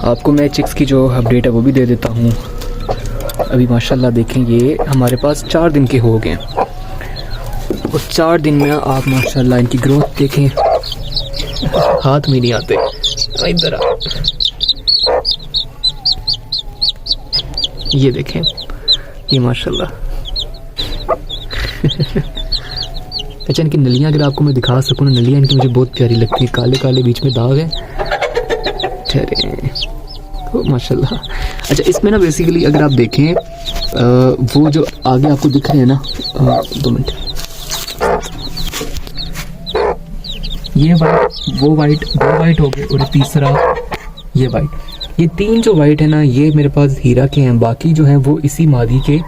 आपको मैं चिक्स की जो अपडेट है वो भी दे देता हूँ। अभी माशाल्लाह देखें ये हमारे पास 4 दिन के हो गए और 4 दिन में आप माशाल्लाह इनकी ग्रोथ देखें, हाथ में नहीं आते। इधर आ, ये देखें ये माशाल्लाह। अच्छा इनकी नलियाँ अगर आपको मैं दिखा सकूँ ना, नलियाँ इनकी मुझे बहुत प्यारी लगती है, काले काले बीच में दाग है। ठहरे माशाल्लाह। अच्छा इसमें ना बेसिकली अगर आप देखें वो जो आगे आपको दिख रहे हैं ना, 2 मिनट, ये वाइट, वो वाइट, 2 वाइट हो गए और तीसरा ये वाइट। ये 3 जो वाइट है ना ये मेरे पास हीरा के हैं, बाकी जो हैं वो इसी मादी के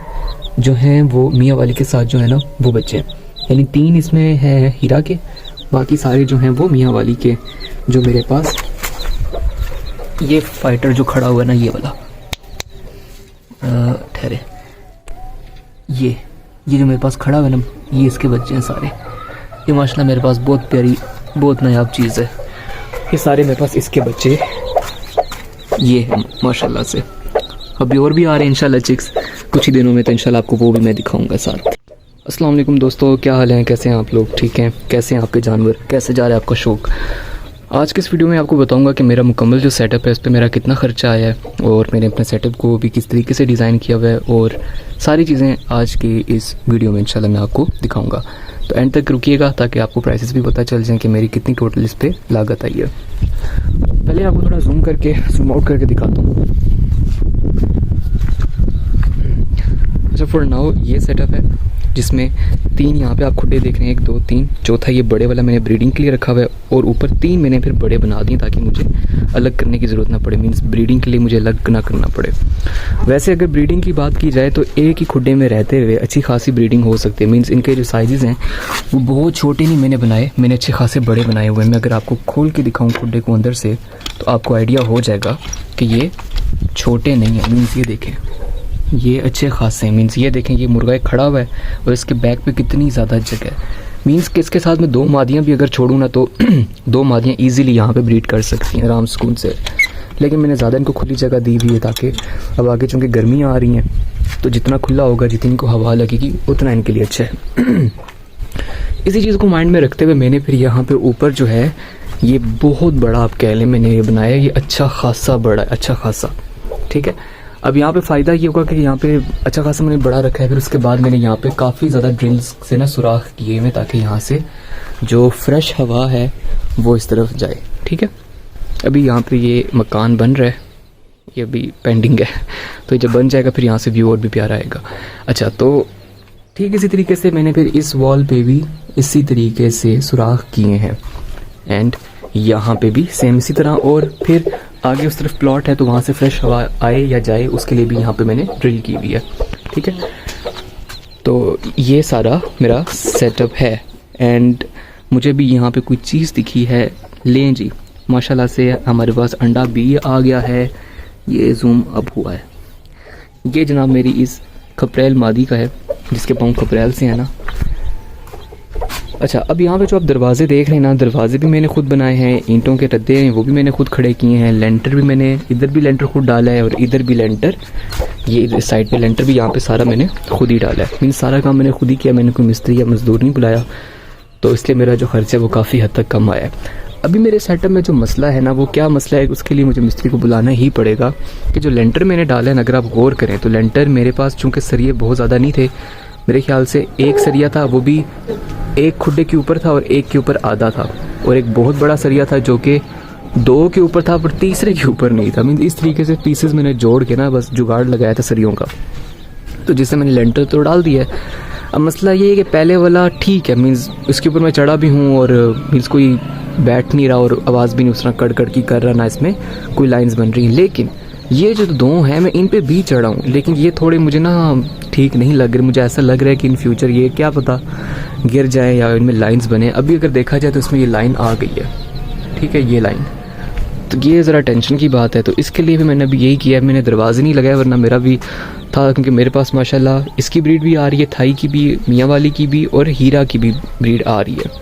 जो हैं वो मियाँ वाली के साथ जो है ना वो बच्चे हैं। यानी 3 इसमें है हीरा के, बाकी सारे जो हैं वो मियाँ वाली के। जो मेरे पास ये फाइटर जो खड़ा हुआ है ना ये वाला, ठहरे, ये जो मेरे पास खड़ा हुआ है ना ये इसके बच्चे हैं सारे। ये माशाल्लाह मेरे पास बहुत प्यारी बहुत नायाब चीज़ है। ये सारे मेरे पास इसके बच्चे ये हैं माशाल्लाह से। अभी और भी आ रहे हैं इंशाल्लाह चिक्स कुछ ही दिनों में, तो इंशाल्लाह आपको वो भी मैं दिखाऊंगा साथ। अस्सलाम वालेकुम दोस्तों, क्या हाल है, कैसे हैं आप लोग? ठीक हैं? कैसे हैं आपके जानवर, कैसे जा रहा है आपका शौक़? आज के इस वीडियो में आपको बताऊंगा कि मेरा मुकम्मल जो सेटअप है उस पर मेरा कितना ख़र्चा आया है और मैंने अपने सेटअप को भी किस तरीके से डिज़ाइन किया हुआ है, और सारी चीज़ें आज की इस वीडियो में इंशाल्लाह मैं आपको दिखाऊंगा। तो एंड तक रुकिएगा ताकि आपको प्राइसेस भी पता चल जाएँ कि मेरी कितनी टोटल इस पर लागत आई है। पहले आपको थोड़ा जूम आउट करके दिखाता हूँ। अच्छा फॉर नाउ ये सेटअप है जिसमें 3 यहाँ पे आप खुड्डे देख रहे हैं, 1 2 3, चौथा ये बड़े वाला मैंने ब्रीडिंग के लिए रखा हुआ है, और ऊपर 3 मैंने फिर बड़े बना दिए ताकि मुझे अलग करने की ज़रूरत ना पड़े, मीन्स ब्रीडिंग के लिए मुझे अलग ना करना पड़े। वैसे अगर ब्रीडिंग की बात की जाए तो एक ही खुड्डे में रहते हुए अच्छी खासी ब्रीडिंग हो सकती है। मीन्स इनके जो साइज़ हैं वो बहुत छोटे नहीं मैंने बनाए, मैंने अच्छे खासे बड़े बनाए हुए हैं। मैं अगर आपको खोल के दिखाऊँ खुड्डे को अंदर से तो आपको आइडिया हो जाएगा कि ये छोटे नहीं हैं। मीन्स ये देखें ये अच्छे खासे हैं। मीन्स ये देखें ये मुर्गा एक खड़ा हुआ है और इसके बैक पे कितनी ज़्यादा जगह है। मीन्स कि इसके साथ में 2 मादियाँ भी अगर छोड़ूँ ना तो 2 मादियाँ ईज़िली यहाँ पे ब्रीड कर सकती हैं आराम सुकून से। लेकिन मैंने ज़्यादा इनको खुली जगह दी हुई है ताकि अब आगे चूँकि गर्मियाँ आ रही हैं तो जितना खुला होगा, जितनी इनको हवा लगेगी उतना इनके लिए अच्छा है। इसी चीज़ को माइंड में रखते हुए मैंने फिर यहाँ पर ऊपर जो है ये बहुत बड़ा आप कह लें मैंने ये बनाया, ये अच्छा खासा बड़ा है, अच्छा खासा, ठीक है। अब यहाँ पे फ़ायदा ये होगा कि यहाँ पे अच्छा खासा मैंने बड़ा रखा है। फिर उसके बाद मैंने यहाँ पे काफ़ी ज़्यादा ड्रिल्स से ना सुराख किए हुए ताकि यहाँ से जो फ्रेश हवा है वो इस तरफ जाए, ठीक है। अभी यहाँ पे ये मकान बन रहा है, ये अभी पेंडिंग है, तो जब बन जाएगा फिर यहाँ से व्यू और भी प्यारा आएगा। अच्छा तो ठीक इसी तरीके से मैंने फिर इस वॉल पे भी इसी तरीके से सुराख किए हैं, एंड यहाँ पे भी सेम इसी तरह। और फिर आगे उस तरफ प्लॉट है तो वहाँ से फ्रेश हवा आए या जाए उसके लिए भी यहाँ पे मैंने ड्रिल की हुई है, ठीक है। तो ये सारा मेरा सेटअप है, एंड मुझे भी यहाँ पे कोई चीज़ दिखी है, लें जी माशाल्लाह से हमारे पास अंडा भी आ गया है। ये जूम अप हुआ है, ये जनाब मेरी इस खपरेल मादी का है जिसके पाँव खपरेल से है ना। अच्छा अब यहाँ पे जो आप दरवाजे देख रहे हैं ना, दरवाजे भी मैंने खुद बनाए हैं, ईंटों के रद्दे हैं वो भी मैंने खुद खड़े किए हैं, लेंटर भी मैंने इधर भी लेंटर खुद डाला है और इधर भी लेंटर, ये इधर साइड पे लेंटर भी यहाँ पे सारा मैंने खुद ही डाला है। मीन सारा काम मैंने खुद ही किया, मैंने कोई मिस्त्री या मजदूर नहीं बुलाया, तो इसलिए मेरा जो खर्चा है वो काफ़ी हद तक कम आया है। अभी मेरे सेटअप में जो मसला है ना वो क्या मसला है, उसके लिए मुझे मिस्त्री को बुलाना ही पड़ेगा कि जो लेंटर मैंने डाला है ना, अगर आप गौर करें तो लेंटर मेरे पास चूँकि सरिये बहुत ज़्यादा नहीं थे, मेरे ख्याल से 1 सरिया था वो भी 1 खुड्डे के ऊपर था और 1 के ऊपर आधा था, और एक बहुत बड़ा सरिया था जो कि 2 के ऊपर था पर तीसरे के ऊपर नहीं था। मीन इस तरीके से पीसेस मैंने जोड़ के ना बस जुगाड़ लगाया था सरियों का, तो जिससे मैंने लेंटर तो डाल दिया है। अब मसला ये है कि पहले वाला ठीक है, मीन्स उसके ऊपर मैं चढ़ा भी हूँ और मीन्स कोई बैठ नहीं रहा और आवाज़ भी नहीं उस तरह कड़ की कर रहा, ना इसमें कोई लाइन्स बन रही हैं। लेकिन ये जो 2 हैं मैं इन पे भी चढ़ा हूँ, लेकिन ये थोड़े मुझे ना ठीक नहीं लग रहे। मुझे ऐसा लग रहा है कि इन फ्यूचर ये क्या पता गिर जाए या इनमें लाइंस बने। अभी अगर देखा जाए तो इसमें ये लाइन आ गई है, ठीक है, ये लाइन, तो ये ज़रा टेंशन की बात है। तो इसके लिए भी मैंने अभी यही किया है, मैंने दरवाजे नहीं लगाया, वरना मेरा भी था, क्योंकि मेरे पास माशाल्लाह इसकी ब्रीड भी आ रही है, थाई की भी, मियाँ वाली की भी और हीरा की भी ब्रीड आ रही है।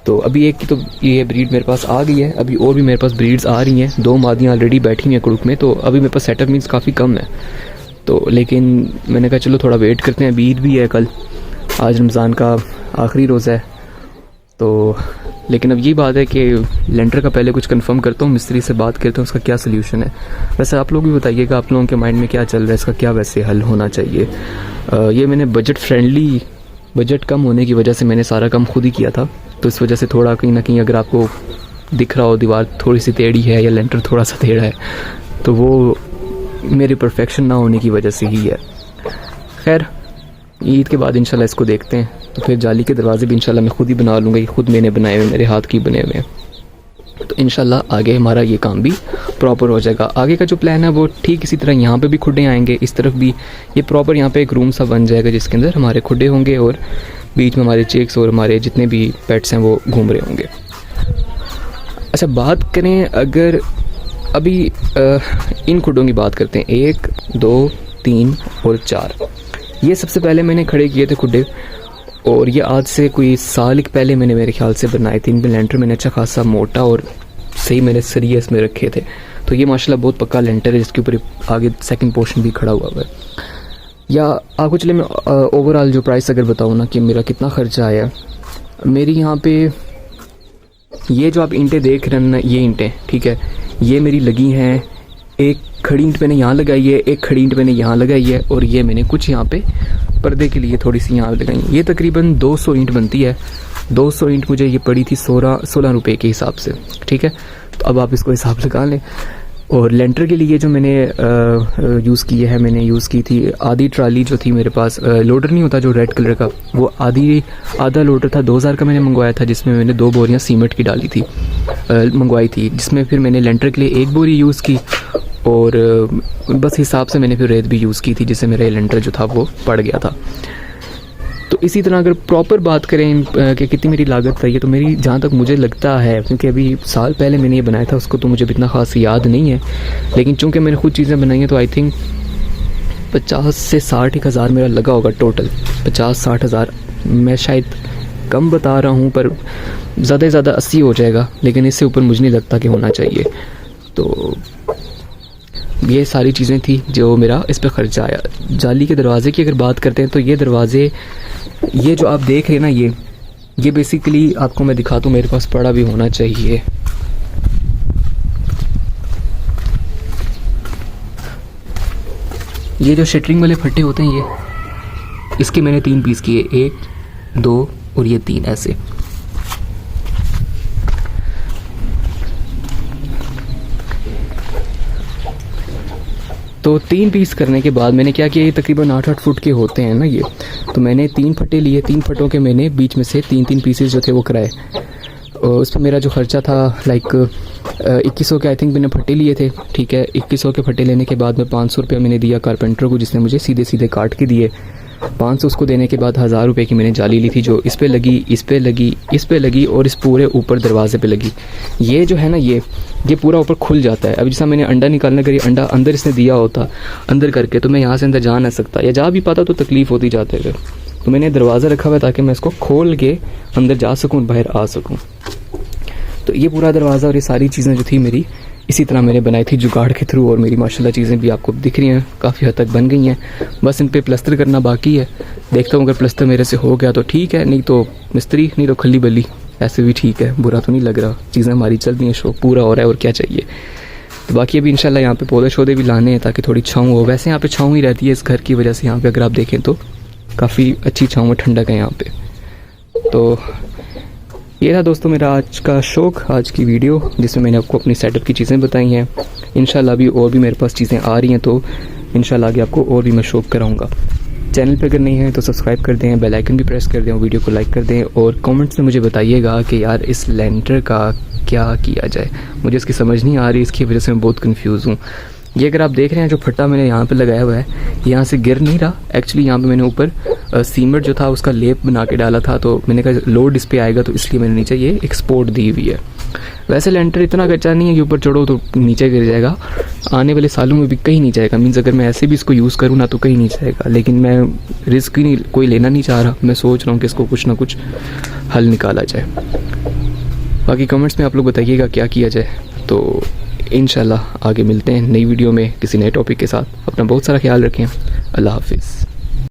तो अभी एक की तो ये ब्रीड मेरे पास आ गई है, अभी और भी मेरे पास ब्रीड्स आ रही हैं, 2 मादियाँ ऑलरेडी बैठी हुई हैं कुड़ुक में, तो अभी मेरे पास सेटअप मीन्स काफ़ी कम है। तो लेकिन मैंने कहा चलो थोड़ा वेट करते हैं, ईद भी है कल, आज रमज़ान का आखिरी रोज़ा है। तो लेकिन अब ये बात है कि लेंटर का पहले कुछ कंफर्म करता हूँ, मिस्त्री से बात करता हूँ उसका क्या सोल्यूशन है। वैसे आप लोग भी बताइएगा आप लोगों के माइंड में क्या चल रहा है, इसका क्या वैसे हल होना चाहिए। ये मैंने बजट फ्रेंडली, बजट कम होने की वजह से मैंने सारा काम खुद ही किया था, तो इस वजह से थोड़ा कहीं ना कहीं अगर आपको दिख रहा हो दीवार थोड़ी सी टेढ़ी है या लेंटर थोड़ा सा टेढ़ा है, तो वो मेरी परफेक्शन ना होने की वजह से ही है। खैर ईद के बाद इंशाल्लाह इसको देखते हैं, तो फिर जाली के दरवाजे भी इंशाल्लाह मैं खुद ही बना लूँगा, ये खुद मैंने बनाए हुए, मेरे हाथ की बने हुए हैं। तो इंशाल्लाह आगे हमारा ये काम भी प्रॉपर हो जाएगा। आगे का जो प्लान है वो ठीक इसी तरह यहाँ पे भी खुडे आएंगे, इस तरफ भी ये प्रॉपर यहाँ पे एक रूम सा बन जाएगा जिसके अंदर हमारे खुडे होंगे और बीच में हमारे चिक्स और हमारे जितने भी पेट्स हैं वो घूम रहे होंगे। अच्छा बात करें अगर अभी इन खुडों की बात करते हैं, 1 2 3 और 4, ये सबसे पहले मैंने खड़े किए थे खुडे, और ये आज से कोई साल एक पहले मैंने मेरे ख्याल से बनाए थे। इनमें लेंटर मैंने अच्छा खासा मोटा और सही मैंने सरिया इसमें रखे थे, तो ये माशाल्लाह बहुत पक्का लेंटर है जिसके ऊपर आगे सेकंड पोर्शन भी खड़ा हुआ है। या आपको चले मैं ओवरऑल जो प्राइस अगर बताऊँ ना कि मेरा कितना खर्चा आया, मेरी यहाँ पे ये जो आप ईंटें देख रहे हैं ना, ये ईंटें ठीक है, ये मेरी लगी हैं, एक खड़ी ईंट मैंने यहाँ लगाई है, एक खड़ी ईंट मैंने यहाँ लगाई है, और ये मैंने कुछ यहाँ पे पर्दे के लिए थोड़ी सी यहाँ लगाई है। ये तकरीबन 200 ईंट बनती है। 200 ईंट मुझे ये पड़ी थी 16 रुपये के हिसाब से, ठीक है। तो अब आप इसको हिसाब लगा लें। और लेंटर के लिए जो मैंने यूज़ की है, मैंने यूज़ की थी आधी ट्राली जो थी मेरे पास, लोडर नहीं होता जो रेड कलर का, वो आधा लोडर था, 2000 का मैंने मंगवाया था, जिसमें मैंने 2 बोरियाँ सीमेंट की डाली थी, मंगवाई थी, जिसमें फिर मैंने लेंटर के लिए 1 बोरी यूज़ की, और बस हिसाब से मैंने फिर रेत भी यूज़ की थी, जिससे मेरा लेंटर जो था वो पड़ गया था। तो इसी तरह अगर प्रॉपर बात करें कि कितनी मेरी लागत रही है, तो मेरी जहाँ तक मुझे लगता है, क्योंकि अभी साल पहले मैंने ये बनाया था, उसको तो मुझे इतना ख़ास याद नहीं है, लेकिन चूँकि मैंने खुद चीज़ें बनाई हैं तो आई थिंक 50 से 60 हज़ार मेरा लगा होगा टोटल। 50-60 हज़ार, मैं शायद कम बता रहा हूँ, पर ज़्यादा से ज़्यादा 80 हो जाएगा, लेकिन इससे ऊपर मुझे नहीं लगता कि होना चाहिए। तो ये सारी चीज़ें थी जो मेरा इस पर ख़र्चा आया। जाली के दरवाज़े की अगर बात करते हैं तो ये दरवाज़े, ये जो आप देख रहे हैं ना, ये बेसिकली आपको मैं दिखा दूँ, मेरे पास पड़ा भी होना चाहिए। ये जो शटरिंग वाले फट्टे होते हैं, ये इसके मैंने 3 पीस किए, 1 2 और ये 3 ऐसे। तो 3 पीस करने के बाद मैंने क्या किया, ये तकरीबन 8-8 फुट के होते हैं ना ये, तो मैंने 3 फट्टे लिए, 3 फट्टों के मैंने बीच में से 3-3 पीसेस जो थे वो कराए। उस पर मेरा जो खर्चा था लाइक 2100 के आई थिंक मैंने फट्टे लिए थे, ठीक है। 2100 के फट्टे लेने के बाद में 500 रुपये मैंने दिया कारपेंटर को, जिसने मुझे सीधे सीधे काट के दिए। 500 उसको देने के बाद 1000 रुपये की मैंने जाली ली थी, जो इस पे लगी, इस पे लगी, इस पे लगी, और इस पूरे ऊपर दरवाजे पे लगी। ये जो है ना, ये पूरा ऊपर खुल जाता है। अब जैसा मैंने अंडा निकालने का, अंडा अंदर इसने दिया होता अंदर करके, तो मैं यहाँ से अंदर जा ना सकता, या जा भी पाता तो तकलीफ़ होती जाते हुए, तो मैंने दरवाज़ा रखा हुआ ताकि मैं इसको खोल के अंदर जा सकूँ, बाहर आ सकूँ। तो ये पूरा दरवाज़ा और ये सारी चीज़ें जो थी मेरी इसी तरह मैंने बनाई थी जुगाड़ के थ्रू, और मेरी माशाल्लाह चीज़ें भी आपको दिख रही हैं, काफ़ी हद तक बन गई हैं। बस इन पे प्लस्तर करना बाकी है। देखता हूँ अगर प्लस्तर मेरे से हो गया तो ठीक है, नहीं तो मिस्त्री, नहीं तो खली बली, ऐसे भी ठीक है, बुरा तो नहीं लग रहा। चीज़ें हमारी चल रही हैं, शौक पूरा हो रहा है, और क्या चाहिए। तो बाकी अभी इंशाल्लाह यहाँ पे पौधे शौधे भी लाने हैं ताकि थोड़ी छाँव हो। वैसे यहाँ पे छाँव ही रहती है इस घर की वजह से, यहाँ पे अगर आप देखें तो काफ़ी अच्छी छाँव है, ठंडक है यहाँ पे। तो ये था दोस्तों मेरा आज का शौक़, आज की वीडियो, जिसमें मैंने आपको अपनी सेटअप की चीज़ें बताई हैं। इंशाल्लाह अभी और भी मेरे पास चीज़ें आ रही हैं, तो इंशाल्लाह आगे आपको और भी मैं शौक़ कराऊँगा। चैनल पर अगर नहीं है तो सब्सक्राइब कर दें, बेल आइकन भी प्रेस कर दें, वीडियो को लाइक कर दें, और कमेंट्स में मुझे बताइएगा कि यार इस लेंटर का क्या किया जाए। मुझे इसकी समझ नहीं आ रही, इसकी वजह से मैं बहुत कन्फ्यूज़ हूँ। ये अगर आप देख रहे हैं जो फट्टा मैंने यहाँ पे लगाया हुआ है, यहाँ से गिर नहीं रहा। एक्चुअली यहाँ पे मैंने ऊपर सीमेंट जो था उसका लेप बना के डाला था, तो मैंने कहा लोड इस पर आएगा, तो इसलिए मैंने नीचे ये एक्सपोर्ट दी हुई है। वैसे लेंटर इतना कच्चा नहीं है कि ऊपर चढ़ो तो नीचे गिर जाएगा, आने वाले सालों में भी कहीं नहीं जाएगा। मीन्स अगर मैं ऐसे भी इसको यूज़ करूँ ना तो कहीं नहीं जाएगा, लेकिन मैं रिस्क ही नहीं कोई लेना नहीं चाह रहा। मैं सोच रहा हूँ कि इसको कुछ ना कुछ हल निकाला जाए। बाकी कमेंट्स में आप लोग बताइएगा क्या किया जाए। तो इंशाल्लाह आगे मिलते हैं नई वीडियो में किसी नए टॉपिक के साथ। अपना बहुत सारा ख्याल रखें। अल्लाह हाफिज़।